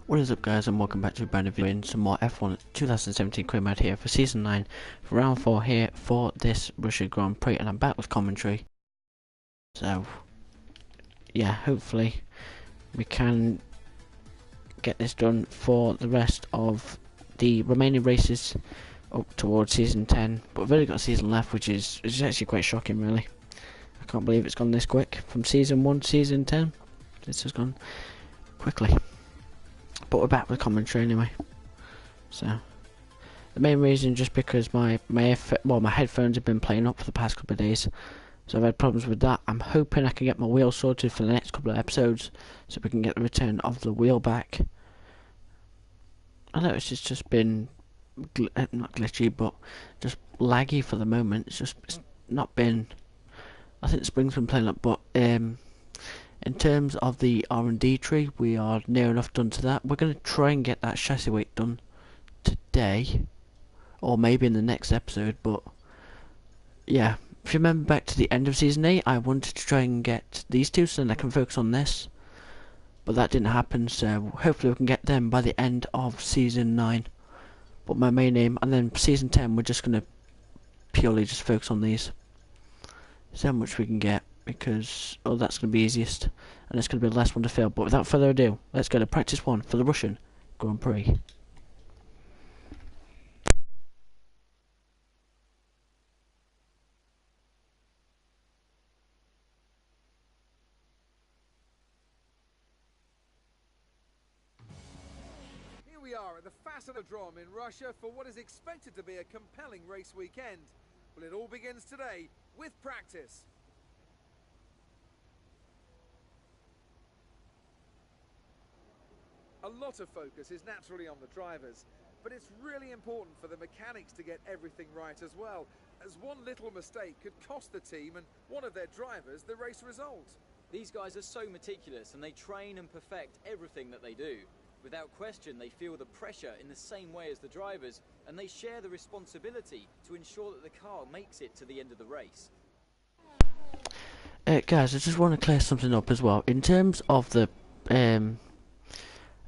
What is up, guys, and welcome back to a brand new video in some more F1 2017 career mode here for season 9 for round 4 here for this Russia Grand Prix, and I'm back with commentary. So yeah, hopefully we can get this done for the rest of the remaining races up towards season 10, but we've only got a season left, which is actually quite shocking, really. I can't believe it's gone this quick from season 1 to season 10. This has gone quickly. But we're back with commentary anyway. So the main reason, just because my headphones have been playing up for the past couple of days, so I've had problems with that. I'm hoping I can get my wheel sorted for the next couple of episodes, so we can get the return of the wheel back. I know it's just been not glitchy, but just laggy for the moment. It's not been. I think the spring's been playing up, but in terms of the R&D tree, we are near enough done to that. We're going to try and get that chassis weight done today, or maybe in the next episode, but yeah, if you remember back to the end of season 8, I wanted to try and get these two so then I can focus on this, but that didn't happen, so hopefully we can get them by the end of season 9. But my main aim, and then season 10, we're just going to purely just focus on these. See how much we can get, because that's going to be easiest, and it's going to be the last one to fail. But without further ado, let's go to practice 1 for the Russian Grand Prix. Here we are at the Fascinodrome in Russia for what is expected to be a compelling race weekend. Well, it all begins today with practice. A lot of focus is naturally on the drivers, but it's really important for the mechanics to get everything right as well, as one little mistake could cost the team and one of their drivers the race result. These guys are so meticulous, and they train and perfect everything that they do. Without question, they feel the pressure in the same way as the drivers, and they share the responsibility to ensure that the car makes it to the end of the race. Guys, I just want to clear something up as well. In terms of the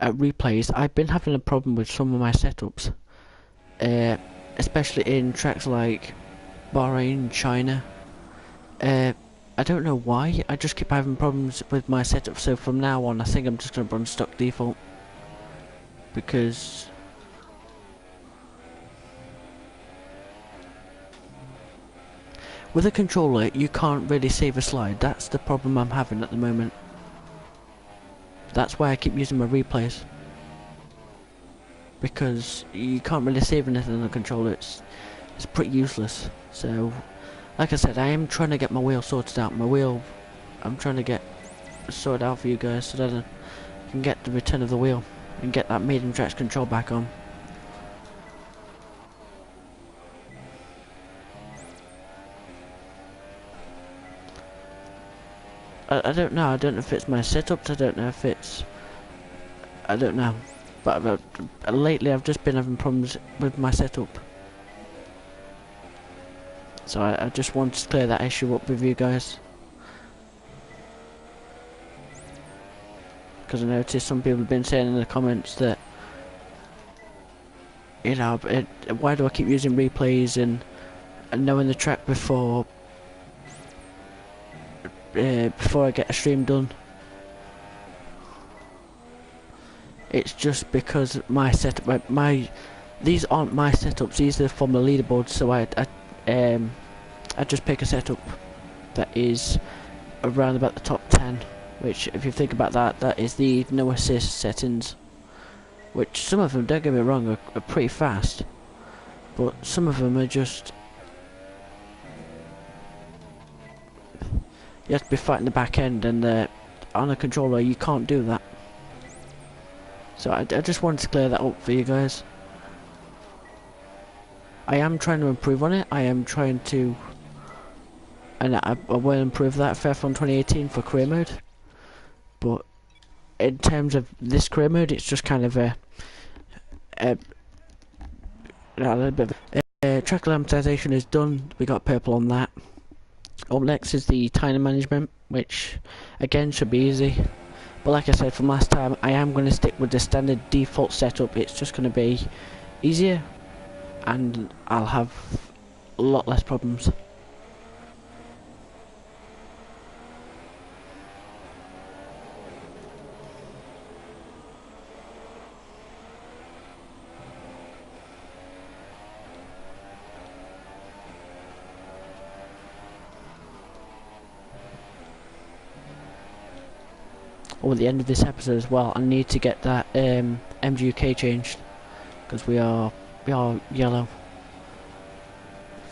replays, I've been having a problem with some of my setups, especially in tracks like Bahrain, China. I don't know why, I just keep having problems with my setup, so from now on I think I'm just going to run stock default, because with a controller you can't really save a slide. That's the problem I'm having at the moment. That's why I keep using my replays, because you can't really save anything on the controller. It's pretty useless. So like I said, I am trying to get my wheel sorted out. My wheel, I'm trying to get sorted out for you guys, so that I can get the return of the wheel and get that medium tracks control back on. I don't know. I don't know if it's my setups. I don't know if it's. I don't know. But lately I've just been having problems with my setup. So I just wanted to clear that issue up with you guys, because I noticed some people have been saying in the comments that, you know, why do I keep using replays and knowing the track before I get a stream done. It's just because my setup, these aren't my setups. These are from the leaderboard. So I just pick a setup that is around about the top 10. Which, if you think about that, that is the no assist settings. Which some of them, don't get me wrong, are pretty fast, but some of them are just. You have to be fighting the back end, and on a controller you can't do that. So I just wanted to clear that up for you guys. I am trying to improve on it. I am trying to, and I will improve that for F1 2018 for career mode. But in terms of this career mode, it's just kind of a little bit of track acclimatization is done. We got purple on that. Up next is the tyre management, which again should be easy. But like I said from last time, I am going to stick with the standard default setup. It's just going to be easier, and I'll have a lot less problems. Or at the end of this episode as well, I need to get that MGUK changed, because we are yellow,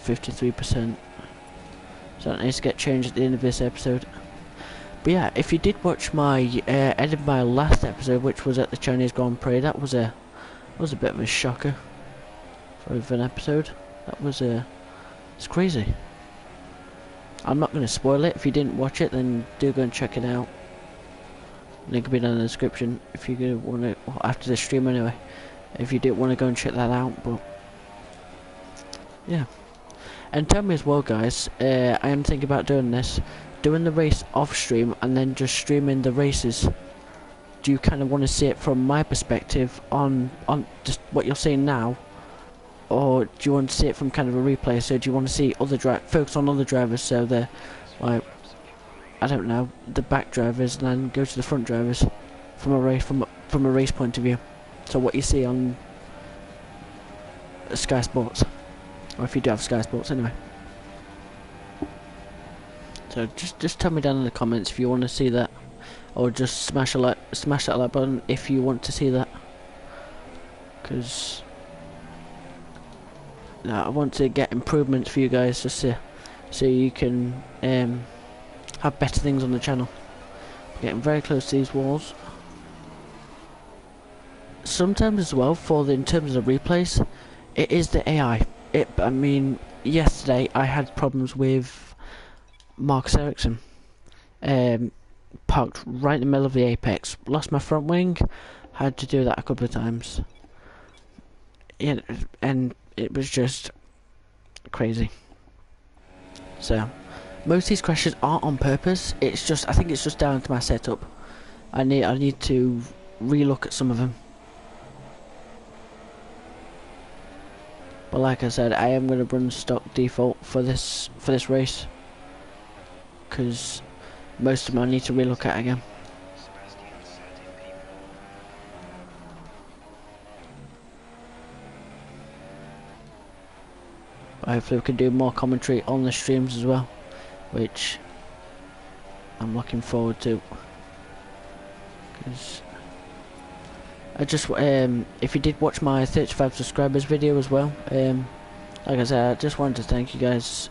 53%. So that needs to get changed at the end of this episode. But yeah, if you did watch my end of my last episode, which was at the Chinese Grand Prix, that was a bit of a shocker for an episode. That was it's crazy. I'm not going to spoil it. If you didn't watch it, then do go and check it out. Link will be down in the description if you do want to, after the stream anyway, if you do want to go and check that out. But yeah, and tell me as well, guys, I am thinking about doing the race off stream and then just streaming the races. Do you kind of want to see it from my perspective on just what you're seeing now, or do you want to see it from kind of a replay? So do you want to see focus on other drivers, so they're like, I don't know, the back drivers, and then go to the front drivers from a race point of view. So what you see on Sky Sports, or if you do have Sky Sports anyway. So just tell me down in the comments if you want to see that, or just smash that like button if you want to see that, because I want to get improvements for you guys, just so you can have better things on the channel. Getting very close to these walls. Sometimes as well, in terms of the replays, it is the AI. I mean, yesterday I had problems with Marcus Ericsson. Parked right in the middle of the apex. Lost my front wing. Had to do that a couple of times. Yeah, and it was just crazy. So most of these crashes aren't on purpose. I think it's just down to my setup. I need to relook at some of them. But like I said, I am going to run stock default for this race, because most of them I need to relook at again. Hopefully we can do more commentary on the streams as well, which I'm looking forward to. Because I just if you did watch my 35 subscribers video as well, like I said, I just wanted to thank you guys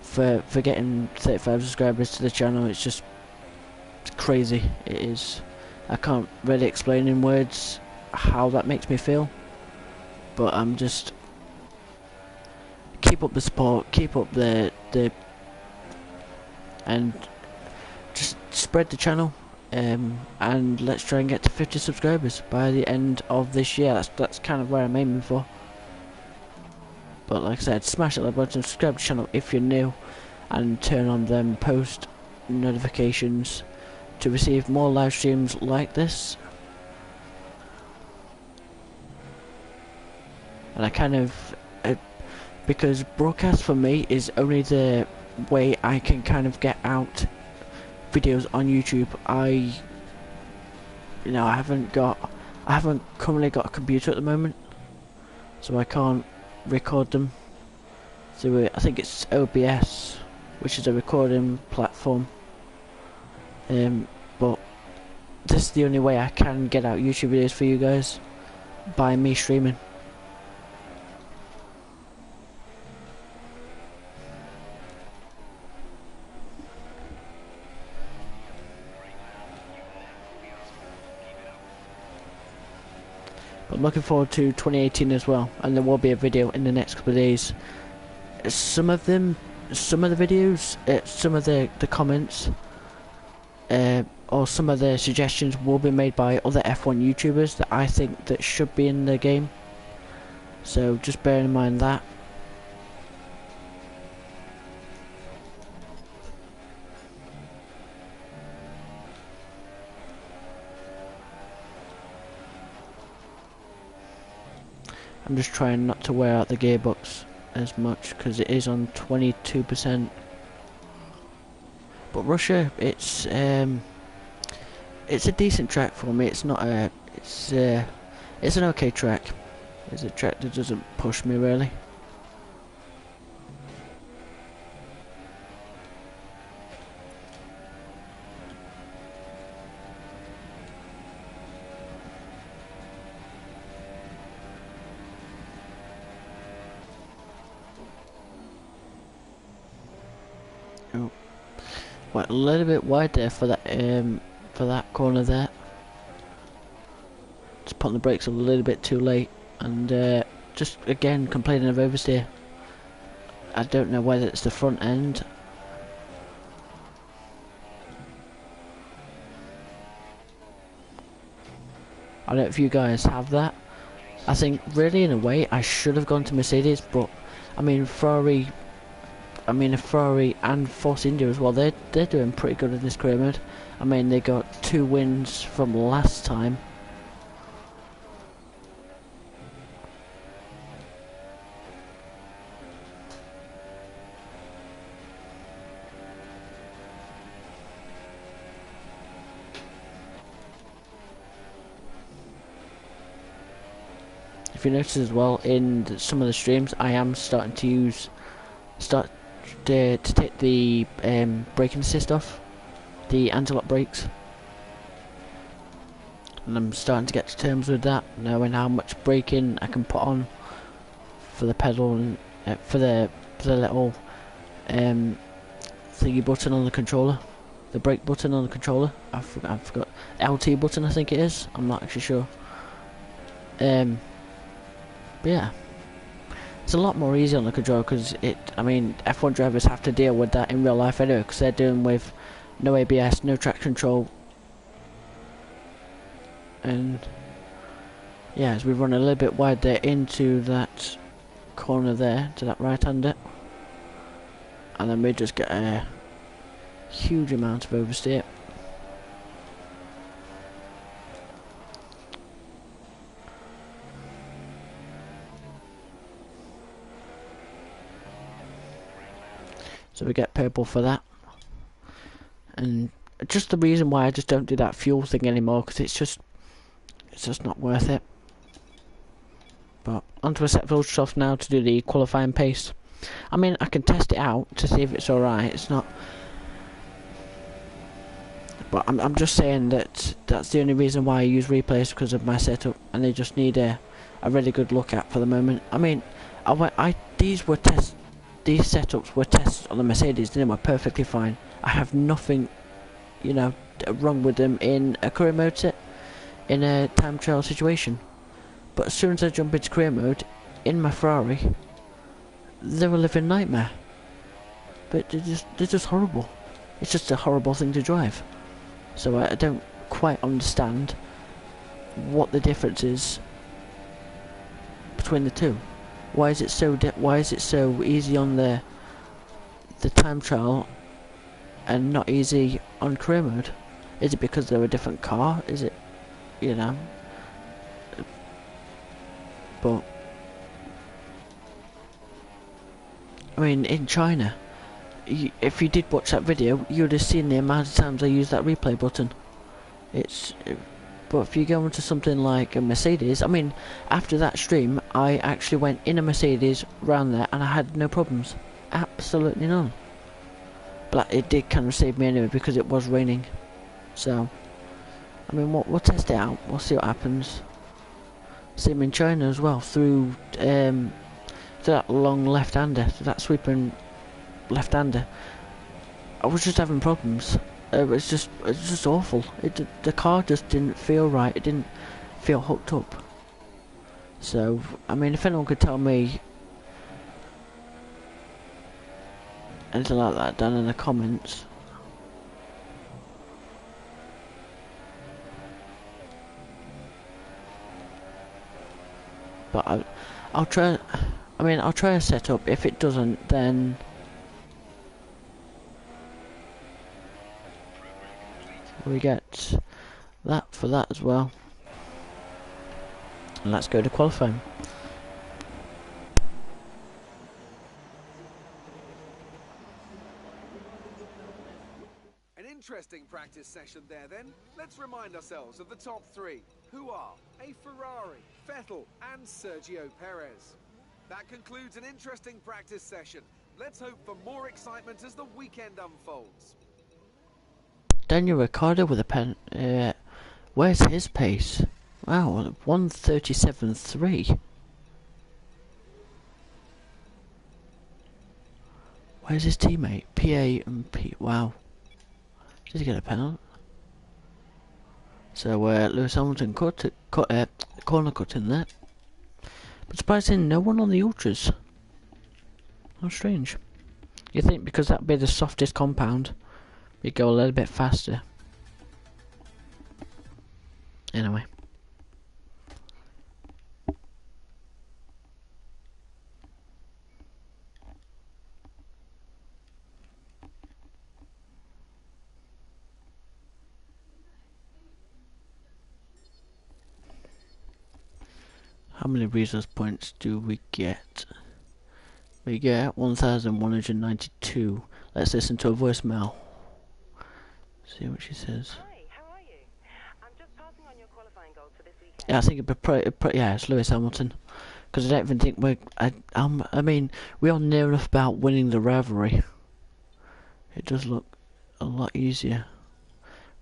for getting 35 subscribers to the channel. It's crazy. It is. I can't really explain in words how that makes me feel, but I'm just, keep up the support, keep up the and just spread the channel, and let's try and get to 50 subscribers by the end of this year. That's kind of where I'm aiming for. But like I said, smash that like button, subscribe to the channel if you're new, and turn on them post notifications to receive more live streams like this. And I kind of, because broadcast for me is only the way I can kind of get out videos on YouTube. I haven't currently got a computer at the moment, so I can't record them through I think it's OBS, which is a recording platform. But this is the only way I can get out YouTube videos for you guys, by me streaming. But I'm looking forward to 2018 as well, and there will be a video in the next couple of days. Some of the videos, some of the comments, or some of the suggestions will be made by other F1 YouTubers that I think that should be in the game. So just bear in mind that. I'm just trying not to wear out the gearbox as much because it is on 22%. But Russia, it's a decent track for me. It's not a, it's an okay track. It's a track that doesn't push me really. Oh, went a little bit wide there for that corner there. Just putting the brakes a little bit too late, and just again complaining of oversteer. I don't know whether it's the front end. I don't know if you guys have that. I think really in a way I should have gone to Mercedes, but I mean Ferrari and Force India as well, they're doing pretty good in this career mode. I mean they got 2 wins from last time. If you notice as well in some of the streams, I am starting to take the braking assist off, the anti-lock brakes, and I'm starting to get to terms with that, knowing how much braking I can put on for the pedal and for the little thingy button on the controller, the brake button on the controller. I forgot LT button, I think it is. I'm not actually sure. But yeah, it's a lot more easy on the controller because I mean, F1 drivers have to deal with that in real life anyway because they're dealing with no ABS, no track control, and yeah, as we run a little bit wide there into that corner there, to that right-hander, and then we just get a huge amount of oversteer. So we get purple for that, and just the reason why I just don't do that fuel thing anymore because it's just not worth it. But onto a set of Ultrasofts now to do the qualifying pace. I mean, I can test it out to see if it's alright. It's not, but I'm just saying that that's the only reason why I use replays, because of my setup, and they just need a really good look at for the moment. I mean, these setups were tested on the Mercedes, and they were perfectly fine. I have nothing, you know, wrong with them in a career mode set, in a time trial situation. But as soon as I jump into career mode, in my Ferrari, they're a living nightmare. But they're just horrible. It's just a horrible thing to drive. So I don't quite understand what the difference is between the two. Why is it so easy on the time trial and not easy on career mode? Is it because they're a different car? Is it, you know? But I mean, in China, if you did watch that video, you would have seen the amount of times I use that replay button. But if you go into something like a Mercedes, I mean, after that stream, I actually went in a Mercedes round there and I had no problems. Absolutely none. But it did kind of save me anyway because it was raining. So, I mean, we'll test it out. We'll see what happens. Same in China as well, through that long left-hander, that sweeping left-hander. I was just having problems. It was just awful. The car just didn't feel right. It didn't feel hooked up. So, I mean, if anyone could tell me anything like that down in the comments. But I'll try. I mean, I'll try a setup. If it doesn't, then we get that for that as well. And let's go to qualifying. interesting practice session there then. Let's remind ourselves of the top three, who are a Ferrari, Vettel and Sergio Perez. That concludes an interesting practice session. Let's hope for more excitement as the weekend unfolds. Daniel Ricciardo with a pen. Where's his pace? Wow, 1:37.3. Where's his teammate? PA and P. Wow. Did he get a penalty? So Lewis Hamilton corner cut in there. But surprisingly, no one on the ultras. How strange. You think because that'd be the softest compound, we'd go a little bit faster. Anyway. How many resource points do we get? We get 1,192. Let's listen to a voicemail. See what she says. Hi, how are you? I'm just passing on your qualifying goals for this weekend. Yeah, I think it'd be yeah, it's Lewis Hamilton. Because I don't even think I mean, we are near enough about winning the rivalry. It does look a lot easier.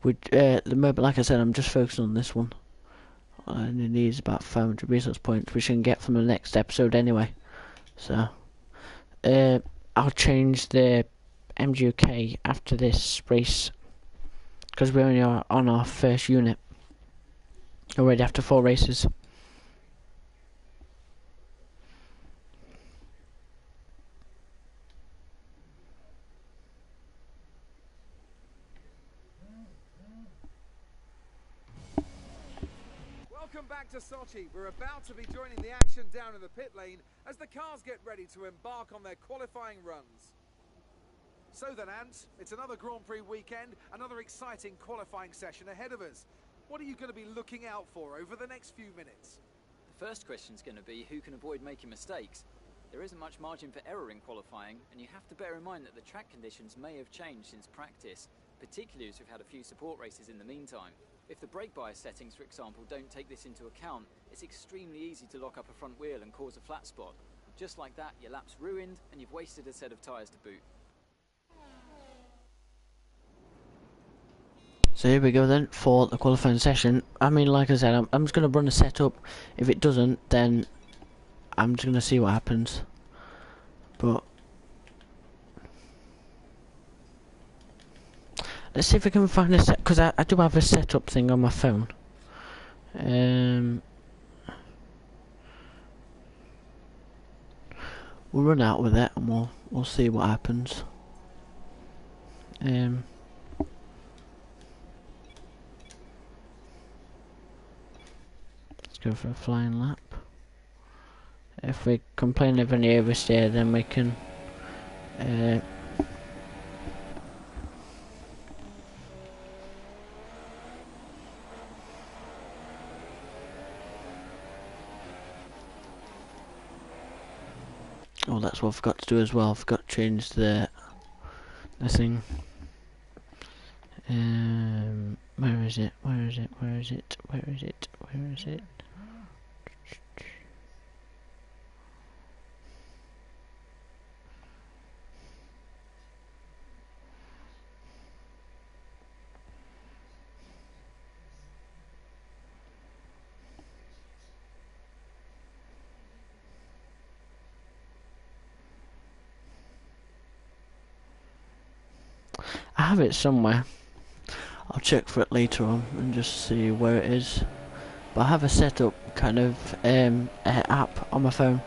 The moment, like I said, I'm just focusing on this one. And it needs about 500 resource points, which I can get from the next episode anyway. So, I'll change the MGUK after this race, because we only are on our first unit already after 4 races. Welcome back to Sochi. We're about to be joining the action down in the pit lane as the cars get ready to embark on their qualifying runs. So then, Ant, it's another Grand Prix weekend, another exciting qualifying session ahead of us. What are you going to be looking out for over the next few minutes? The first question's going to be who can avoid making mistakes. There isn't much margin for error in qualifying, and you have to bear in mind that the track conditions may have changed since practice, particularly as we've had a few support races in the meantime. If the brake bias settings, for example, don't take this into account, it's extremely easy to lock up a front wheel and cause a flat spot. Just like that, your lap's ruined and you've wasted a set of tyres to boot. So here we go then for the qualifying session. I mean, like I said, I'm just going to run a setup. If it doesn't, then I'm just going to see what happens. But let's see if we can find a set, because I do have a setup thing on my phone. We'll run out with it and we'll see what happens. Let's go for a flying lap. If we complain of any oversteer, then we can oh, that's what I forgot to do as well. I forgot to change the thing. Where is it? Where is it? Where is it? Where is it? Where is it? I have it somewhere. I'll check for it later on and just see where it is. But I have a setup kind of app on my phone.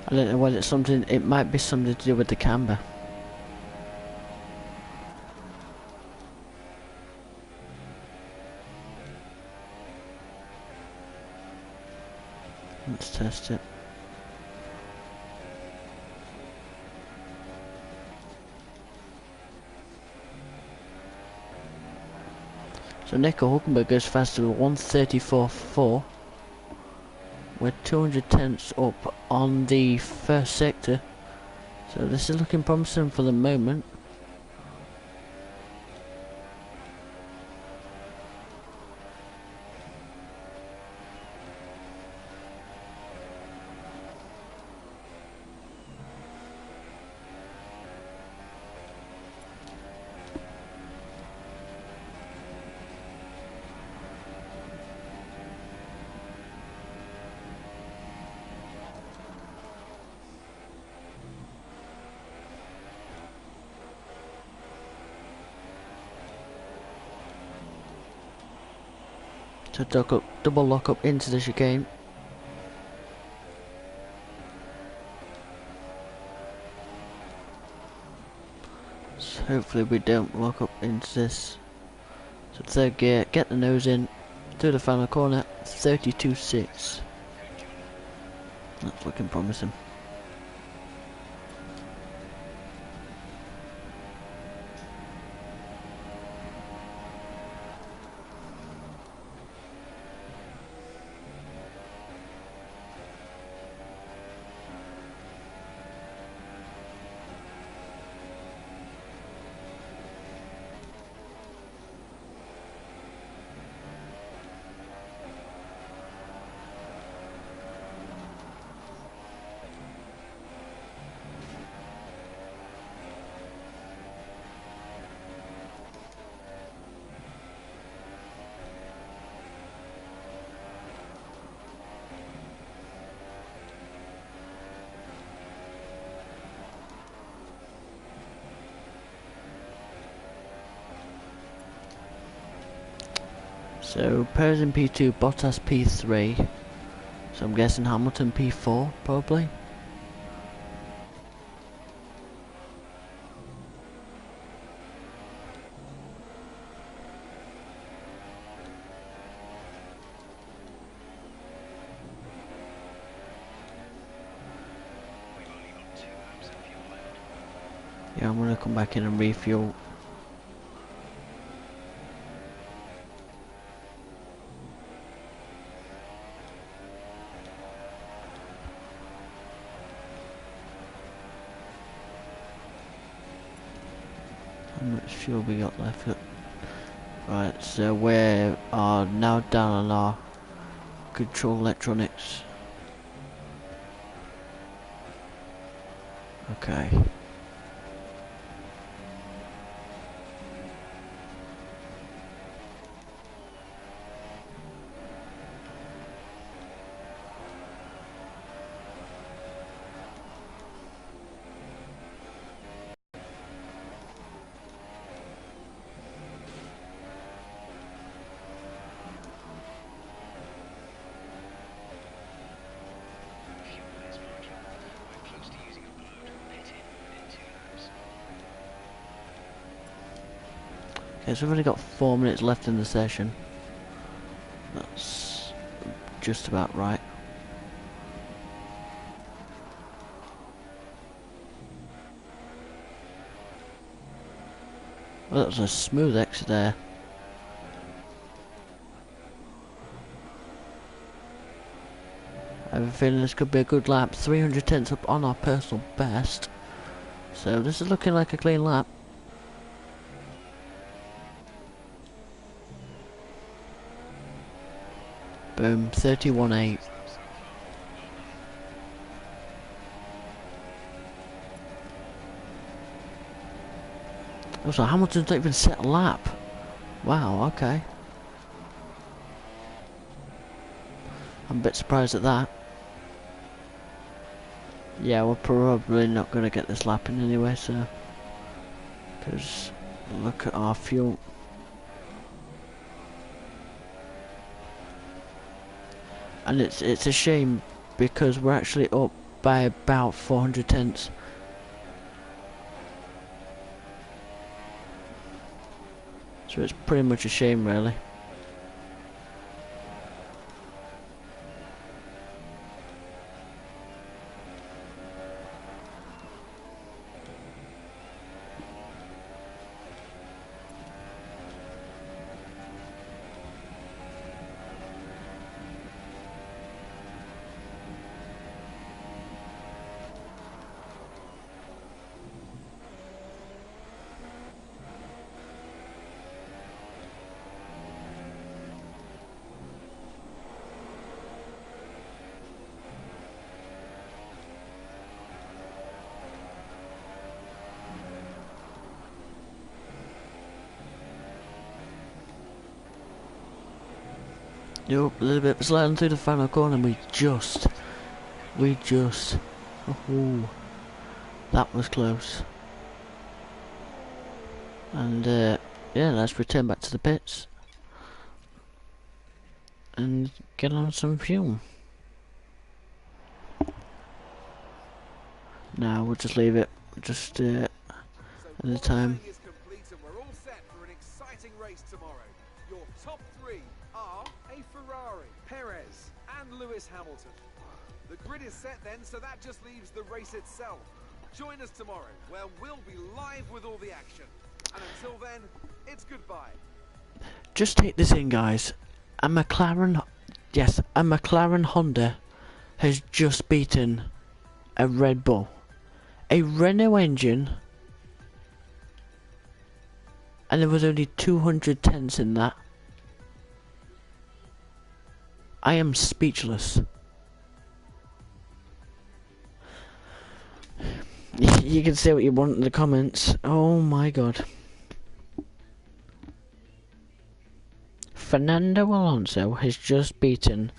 I don't know whether it's something. It might be something to do with the camber. Let's test it. So Nico Hulkenberg goes faster with 134.4. We're 200 tenths up on the first sector. So this is looking promising for the moment. So double lock up into the chicane. So hopefully we don't lock up into this. So third gear, get the nose in, through the final corner, 32.6. That's looking promising. So Perez in P2, Bottas P3. So I'm guessing Hamilton P4 probably. Yeah, I'm gonna come back in and refuel. How much fuel we got left? Right, so we are now down on our control electronics. Okay. Okay, so we've only got 4 minutes left in the session. That's just about right. Well, that was a smooth exit there. I have a feeling this could be a good lap. 300 tenths up on our personal best. So this is looking like a clean lap. Boom, 31.8. Also, Hamilton's not even set a lap. Wow, okay. I'm a bit surprised at that. Yeah, we're probably not going to get this lap in anyway, so... Because, look at our fuel. And it's a shame, because we're actually up by about 400 tenths. So it's pretty much a shame, really. Yup, a little bit sliding through the final corner, and we just, oh, that was close. And yeah, let's return back to the pits and get on some fuel. Now we'll just leave it just at the time. Is complete and we're all set for an exciting race tomorrow. Your top three are a Ferrari, Perez, and Lewis Hamilton. The grid is set then, so that just leaves the race itself. Join us tomorrow, where we'll be live with all the action. And until then, it's goodbye. Just take this in, guys. A McLaren Honda has just beaten a Red Bull. A Renault engine, and there was only 200 tenths in that. I am speechless. You can say what you want in the comments. Oh my god. Fernando Alonso has just beaten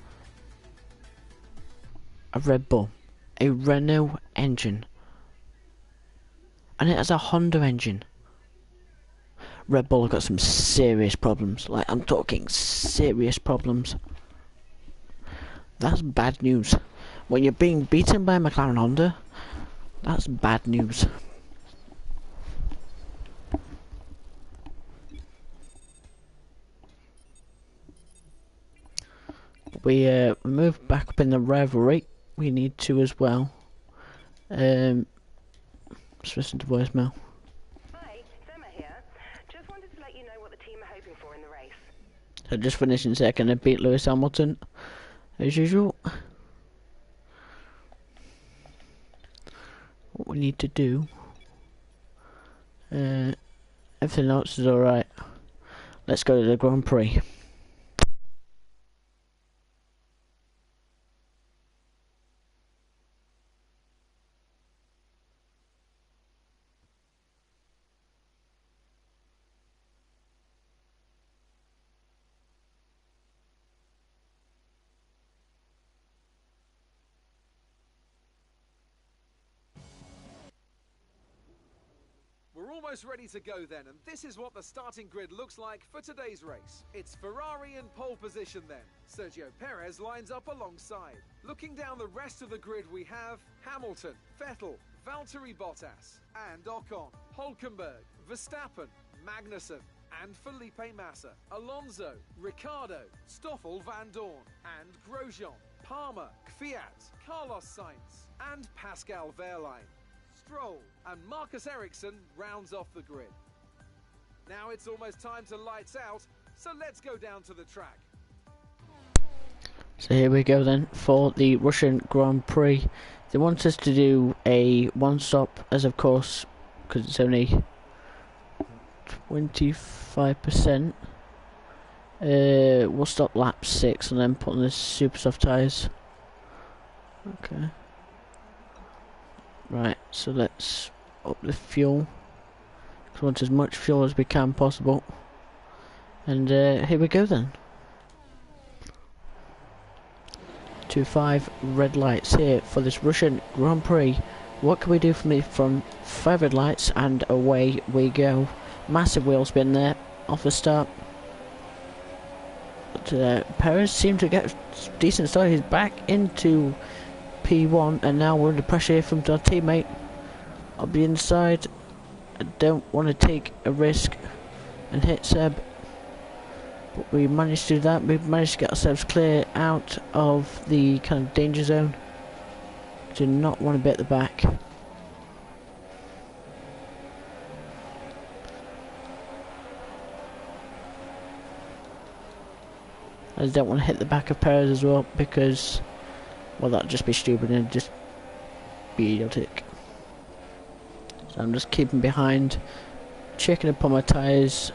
a Red Bull, a Renault engine, and it has a Honda engine. Red Bull have got some serious problems. Like, I'm talking serious problems. That's bad news. When you're being beaten by a McLaren Honda, that's bad news. We move back up in the rivalry. We need to as well. Just listen to voicemail. Hi, it's Emma here. Just wanted to let you know what the team are hoping for in the race. So just finishing second and beat Lewis Hamilton as usual. What we need to do, everything else is alright. Let's go to the Grand Prix. We're almost ready to go then, and this is what the starting grid looks like for today's race. It's Ferrari in pole position then. Sergio Perez lines up alongside. Looking down the rest of the grid, we have Hamilton, Vettel, Valtteri Bottas, and Ocon, Hülkenberg, Verstappen, Magnussen, and Felipe Massa, Alonso, Ricciardo, Stoffel Van Dorn, and Grosjean, Palmer, Kvyat, Carlos Sainz, and Pascal Wehrlein. Stroll and Marcus Ericsson rounds off the grid. Now it's almost time to lights out, so let's go down to the track. So here we go then for the Russian Grand Prix. They want us to do a one stop, as of course, because it's only 25%. We'll stop lap 6 and then put on the super soft tyres. Okay. Right, so let's up the fuel. We want as much fuel as we can possible. And here we go then. 2-5 red lights here for this Russian Grand Prix. What can we do from 5 red lights, and away we go. Massive wheel spin there off the start. But Perez seemed to get a decent start. He's back into P1, and now we're under pressure here from our teammate. I'll be inside. I don't want to take a risk and hit Seb, but we managed to do that. We've managed to get ourselves clear out of the kind of danger zone. Do not want to be at the back. I don't want to hit the back of Perez as well, because, well, that'd just be stupid and just be idiotic. So I'm just keeping behind, checking up on my tyres.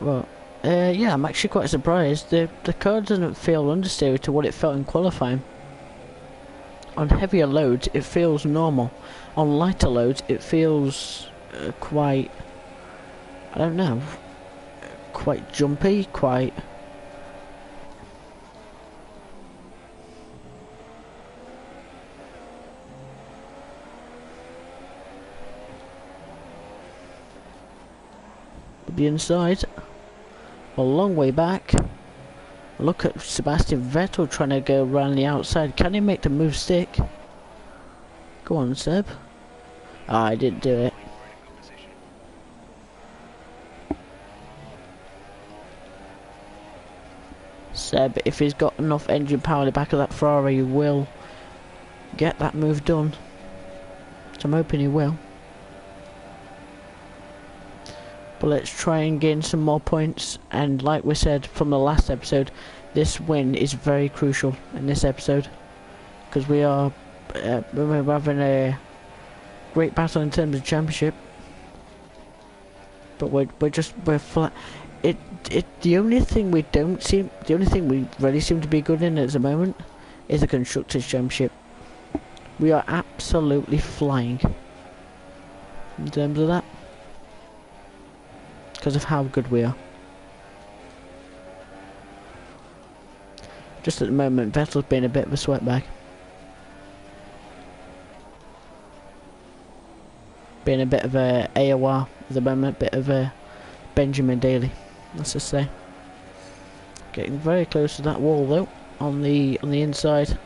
Well, yeah, I'm actually quite surprised. The car doesn't feel understeered to what it felt in qualifying. On heavier loads, it feels normal. On lighter loads, it feels quite, I don't know, quite jumpy, quite... The inside, a long way back. Look at Sebastian Vettel trying to go around the outside. Can he make the move stick? Go on, Seb. Ah, I didn't do it. Seb, if he's got enough engine power in the back of that Ferrari, he will get that move done. So I'm hoping he will. But let's try and gain some more points, and like we said from the last episode, this win is very crucial in this episode, because we're having a great battle in terms of championship, but we're flat. The only thing we really seem to be good in at the moment is the Constructors' Championship. We are absolutely flying in terms of that, because of how good we are. Just at the moment, Vettel's been a bit of a sweatbag. Being a bit of a AOR at the moment, bit of a Benjamin Daly, let's just say. Getting very close to that wall though, on the inside.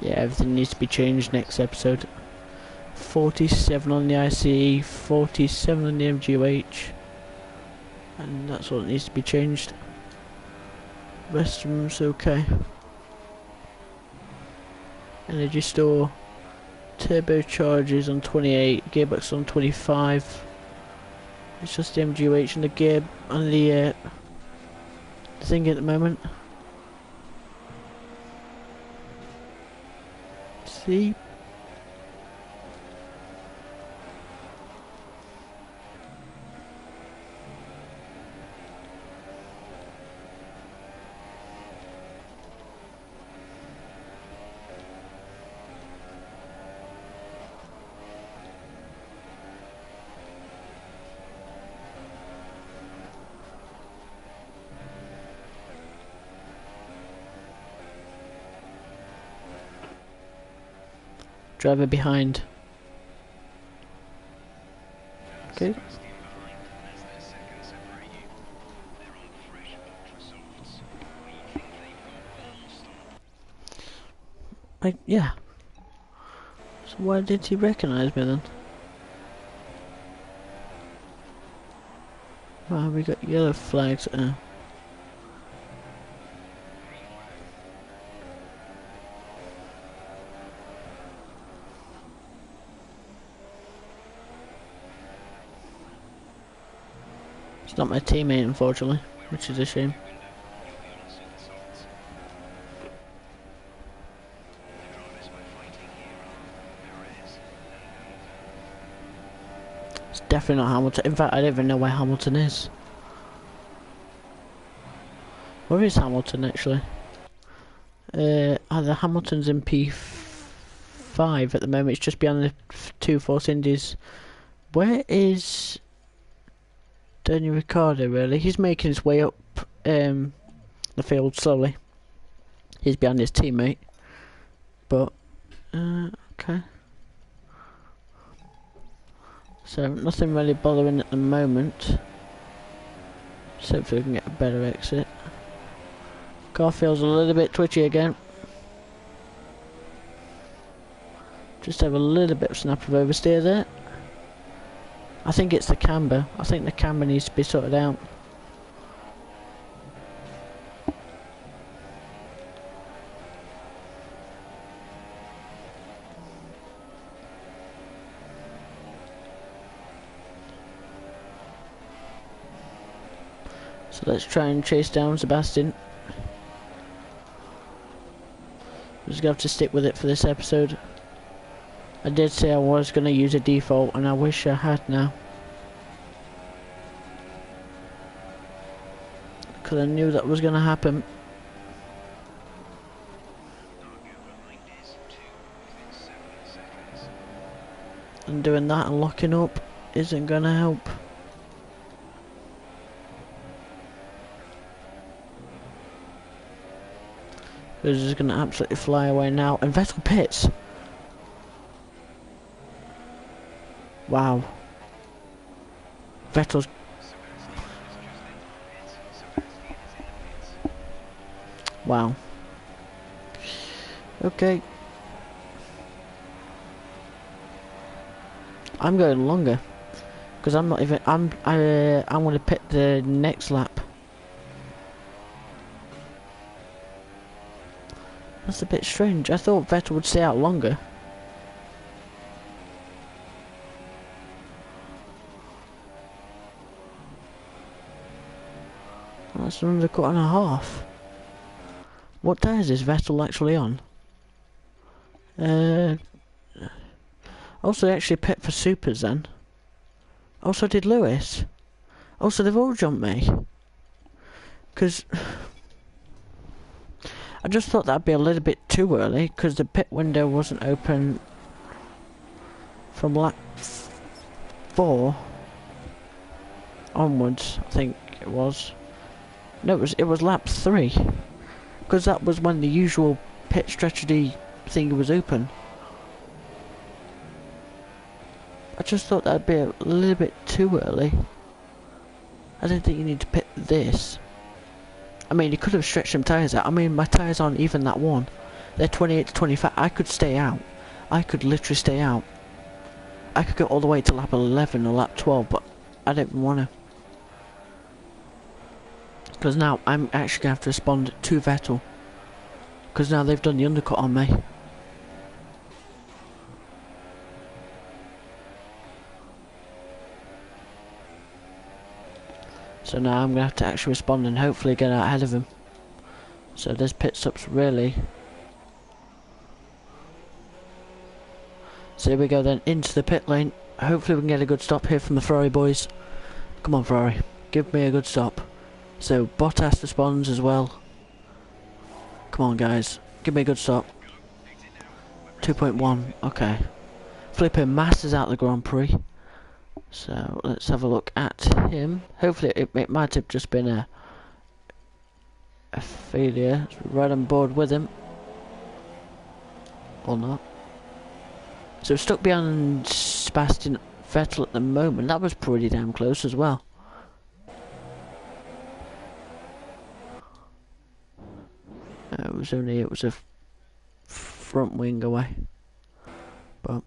Yeah, everything needs to be changed next episode. 47 on the ICE, 47 on the MGUH, and that's what needs to be changed. Rest of them's okay. Energy store, turbochargers on 28, gearbox on 25. It's just the MGUH and the gear and the thing at the moment. See? Driver behind. Okay. Yeah. So why did he recognise me then? Wow, we got yellow flags. It's not my teammate, unfortunately, which is a shame. It's definitely not Hamilton. In fact, I don't even know where Hamilton is. Where is Hamilton, actually? Either Hamilton's in P5 at the moment. It's just behind the two Force Indies. Where is Daniel Ricciardo, really? He's making his way up the field slowly. He's behind his teammate. But, okay. So, nothing really bothering at the moment. So hopefully we can get a better exit. Car feels a little bit twitchy again. Just have a little bit of snap of oversteer there. I think it's the camber. I think the camber needs to be sorted out. So let's try and chase down Sebastian. I'm just gonna have to stick with it for this episode. I did say I was gonna use a default, and I wish I had now. Because I knew that was gonna happen. And doing that and locking up isn't gonna help. He's just gonna absolutely fly away now. And Vettel pits. Wow. Vettel's... Wow. Okay. I'm going longer. Because I'm not even... I'm gonna pit the next lap. That's a bit strange. I thought Vettel would stay out longer. That's an undercut and a half. What tyres is Vettel actually on? Also, they actually pit for supers then. Also did Lewis. Also, they've all jumped me. Because... I just thought that'd be a little bit too early, because the pit window wasn't open from lap 4 onwards, I think it was. No, it was lap 3, because that was when the usual pit strategy thing was open. I just thought that'd be a little bit too early. I didn't think you need to pit this. I mean, you could have stretched some tyres out. I mean, my tyres aren't even that one. They're 28 to 25. I could stay out. I could literally stay out. I could go all the way to lap 11 or lap 12, but I don't want to. Because now I'm actually going to have to respond to Vettel. Because now they've done the undercut on me. So now I'm going to have to actually respond and hopefully get out ahead of him. So this pit stop's really... So here we go then, into the pit lane. Hopefully we can get a good stop here from the Ferrari boys. Come on Ferrari, give me a good stop. So Bottas responds as well. Come on guys, give me a good stop. 2.1, okay. Flipping Massa's out the Grand Prix. So let's have a look at him. Hopefully it might have just been a failure. So right on board with him. Or not. So stuck behind Sebastian Vettel at the moment. That was pretty damn close as well. It was a front wing away. But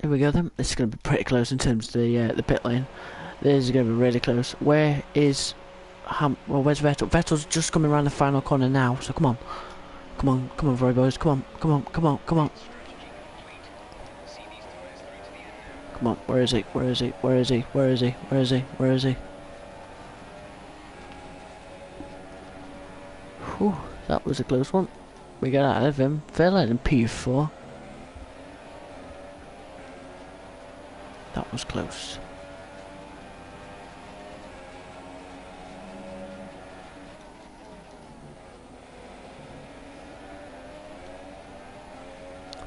here we go then. This is going to be pretty close in terms of the pit lane. This is going to be really close. Where is where's Vettel? Vettel's just coming around the final corner now. So come on, come on, come on, Ferrari boys. Come on, come on, come on, come on. Come on. Where is he? Where is he? Where is he? Where is he? Where is he? Where is he? Whew, that was a close one. We got out of him. Fell out in P4. That was close.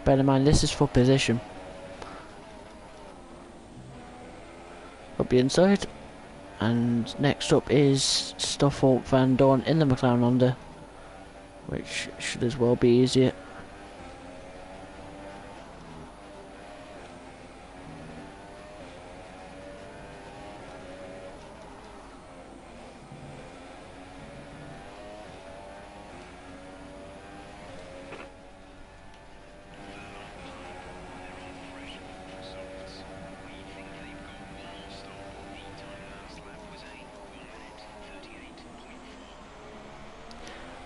Bear in mind, this is for position. Up the inside. And next up is Stoffel Van Dorn in the McLaren Honda, which should as well be easier.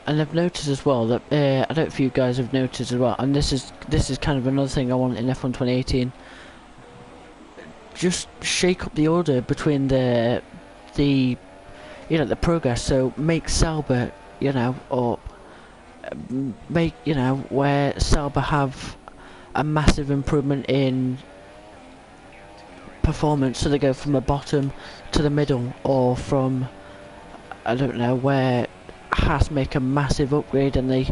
And I've noticed as well that I don't know if you guys have noticed as well, and this is kind of another thing I want in F1 2018. Just shake up the order between the you you know, the progress. So make Sauber, you know, or make, you know, where Sauber have a massive improvement in performance, so they go from the bottom to the middle, or from, I don't know, where Haas make a massive upgrade and they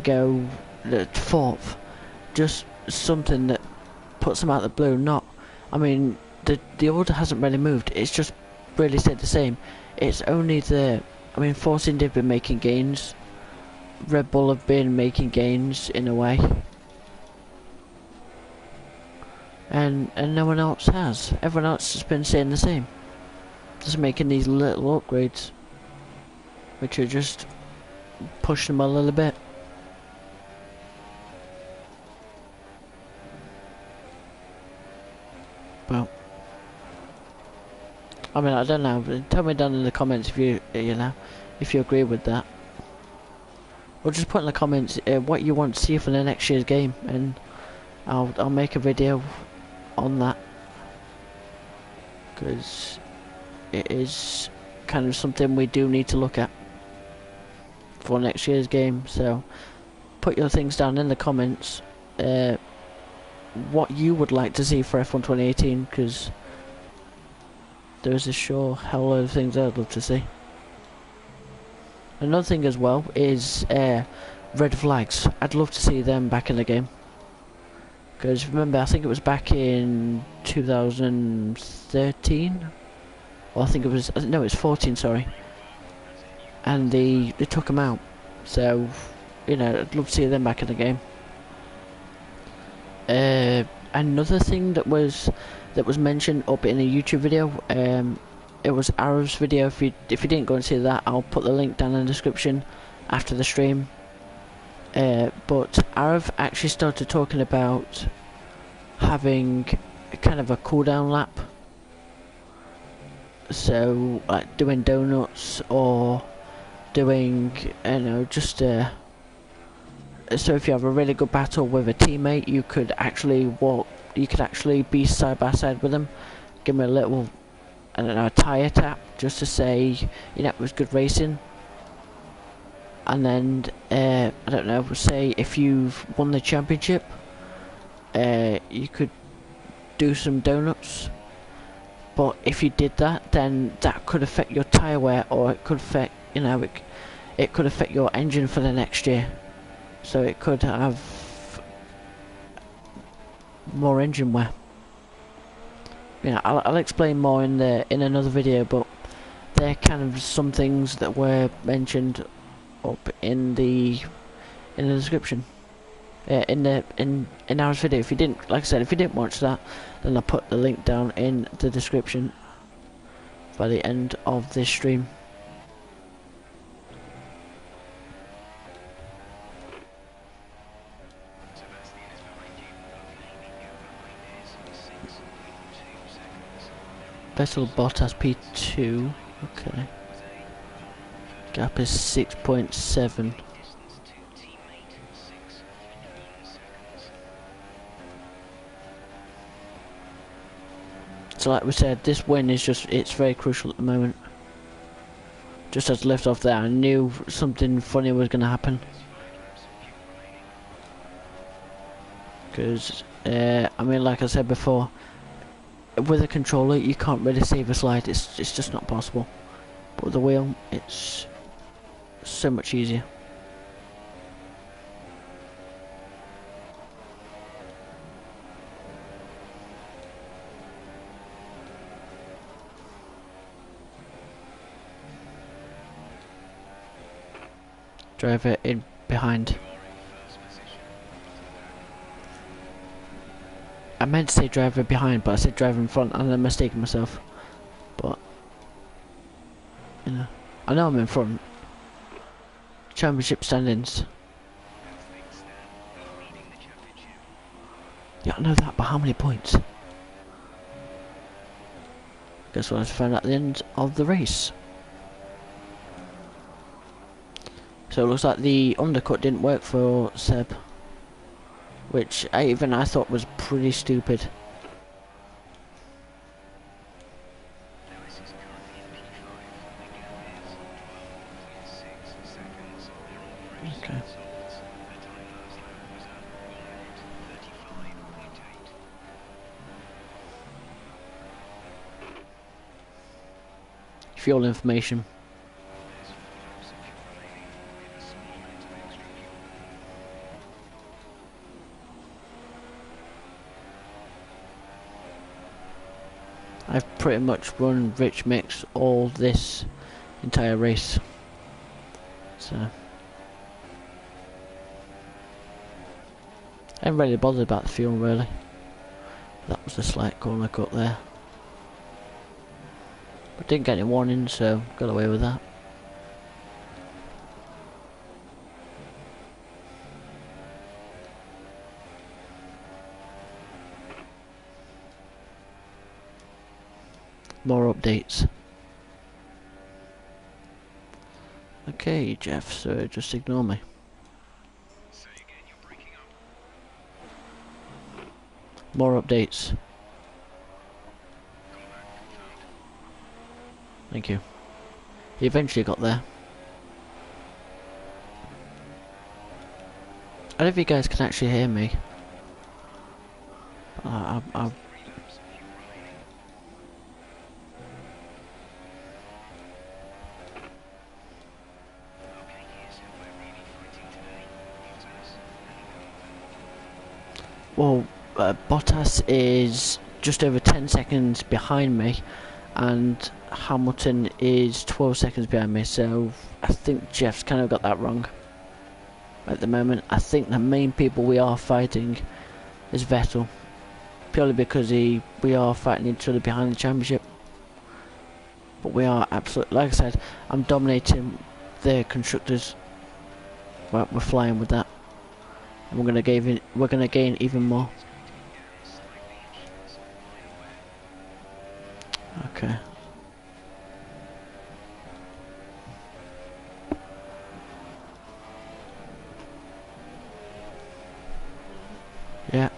go fourth. Just something that puts them out of the blue. Not, I mean, the order hasn't really moved. It's just really stayed the same. It's only Force India have been making gains. Red Bull have been making gains in a way. And no one else has. Everyone else has been saying the same. Just making these little upgrades, which are just pushing them a little bit. Well, I mean, I don't know. Tell me down in the comments if you know, if you agree with that. Or just put in the comments what you want to see for the next year's game, and I'll make a video on that, because it is kind of something we do need to look at for next year's game. So put your things down in the comments, what you would like to see for F1 2018, because there's a sure hell load of things I'd love to see. Another thing as well is red flags. I'd love to see them back in the game, because remember, I think it was back in 2013, or I think it was, no, it's 14, sorry, and they took them out. So, you know, I'd love to see them back in the game. Another thing that was mentioned up in a YouTube video, it was Arev's video. If you didn't go and see that, I'll put the link down in the description after the stream. But Arev actually started talking about having kind of a cooldown lap. So like doing donuts, or doing, you know, just so if you have a really good battle with a teammate, you could actually be side by side with them, give them a little, I don't know, a tyre tap, just to say, you know, it was good racing. And then, I don't know, say if you've won the championship, you could do some donuts. But if you did that, then that could affect your tyre wear, or it could affect, you know, it could affect your engine for the next year. So it could have more engine wear. You know, I'll explain more in another video, but they're kind of some things that were mentioned up in the description, in our video. If you didn't, like I said, if you didn't watch that, then I'll put the link down in the description by the end of this stream. Vettel Bottas P2, okay. Gap is 6.7. So like we said, this win is it's very crucial at the moment. Just as left off there, I knew something funny was going to happen. Because, I mean, like I said before, with a controller you can't really save a slide, it's just not possible. But with the wheel, it's so much easier. Driver in behind. I meant to say driver behind, but I said driver in front, and I'm mistaken myself. But, you know, I know I'm in front. Championship standings. Yeah, I know that, but how many points? Guess we'll have to find out at the end of the race. So it looks like the undercut didn't work for Seb, which I thought was pretty stupid. Okay. Fuel information. I've pretty much run rich mix all this entire race, so I'm really bothered about the fuel really. That was a slight corner cut there, but didn't get any warning, so got away with that. More updates. Okay, Jeff, so just ignore me. More updates. Thank you. He eventually got there. I don't know if you guys can actually hear me. Well, Bottas is just over 10 seconds behind me, and Hamilton is 12 seconds behind me, so I think Jeff's kind of got that wrong at the moment. I think the main people we are fighting is Vettel, purely because we are fighting each other behind the championship. But we are absolutely, like I said, I'm dominating the constructors. Well, we're flying with that. And we're gonna gain even more. Okay. Yeah.